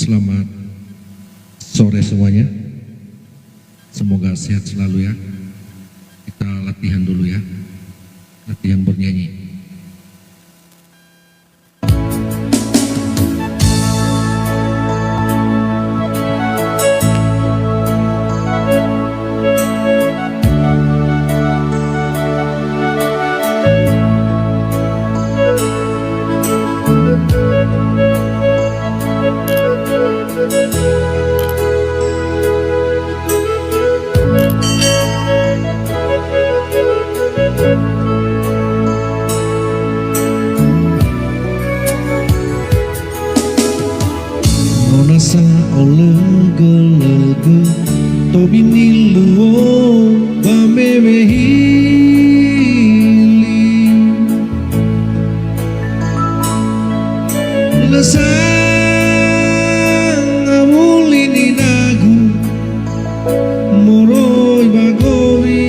Selamat sore semuanya. Semoga sehat selalu ya. Kita latihan dulu ya. Latihan bernyanyi. Nasa olega-lega tobi niluo bamebehili lasang amulini nagu moroi bagowi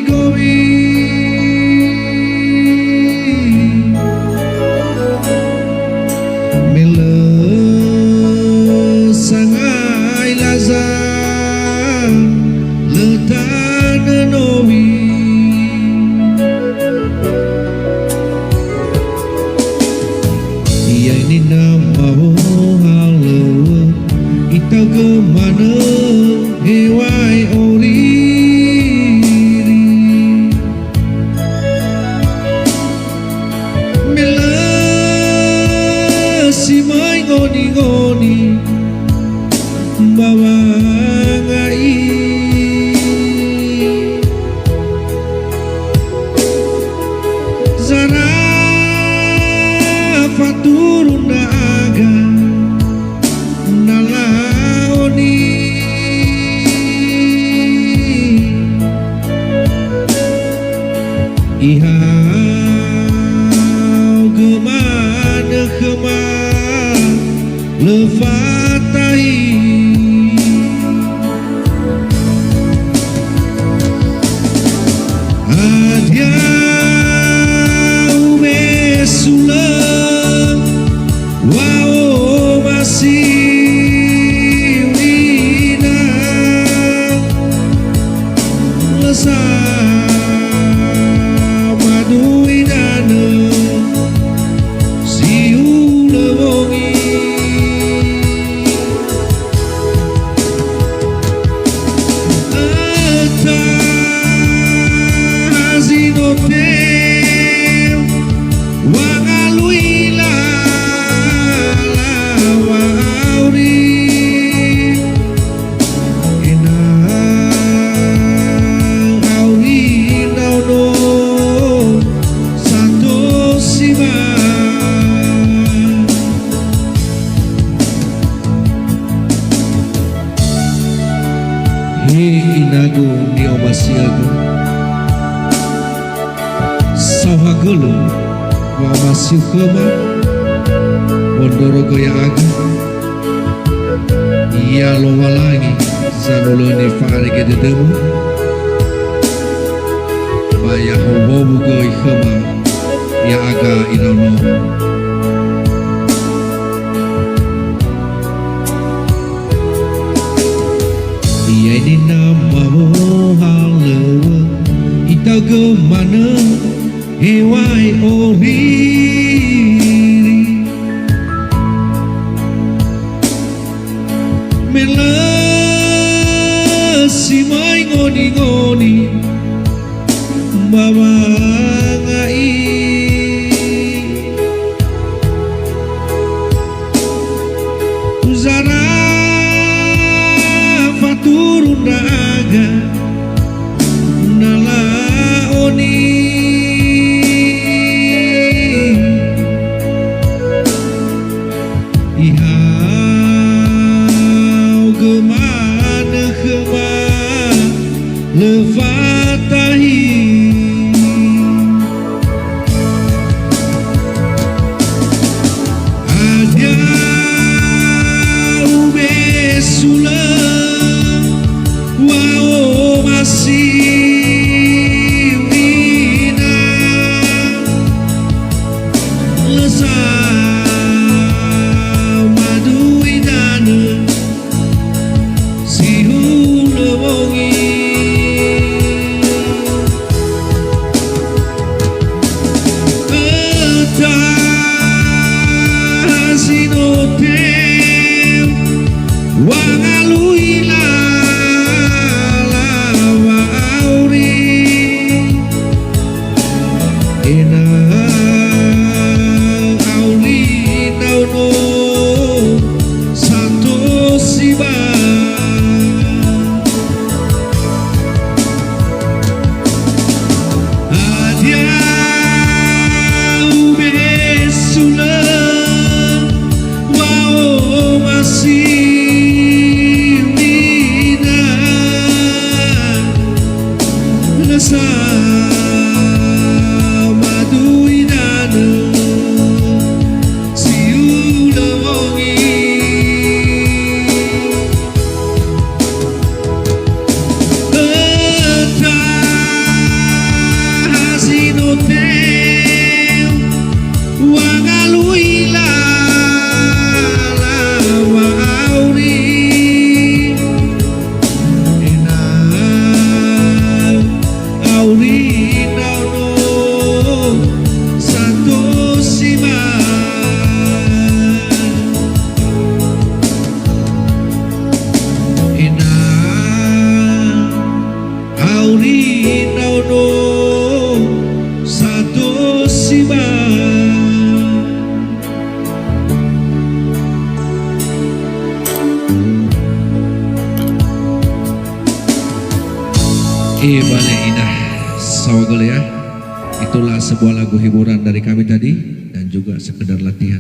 gobi mele sangai lazar letana nowi iya ini nama halo kita kemana hewai ori ngoni bawa ngai zara faturun aga nalaoni ihau gemana kemana lefatai adia ubesula wao masih wina lesa maduinana siu lewongi inago ni omasiago sawagolo wa omasiu kema mondoro goya aga iya lo walangi zanulo ni fare ke dedemu baya hobobu goy kema ya aga inono iya ini nama halewa ita gemana hewai oriri mela simai ngoni-ngoni bawa ngai zara turun daga nalaoni ihau gemana kemana lefatahi ada ube sulam Balik indah Sawagol ya. Itulah sebuah lagu hiburan dari kami tadi dan juga sekedar latihan.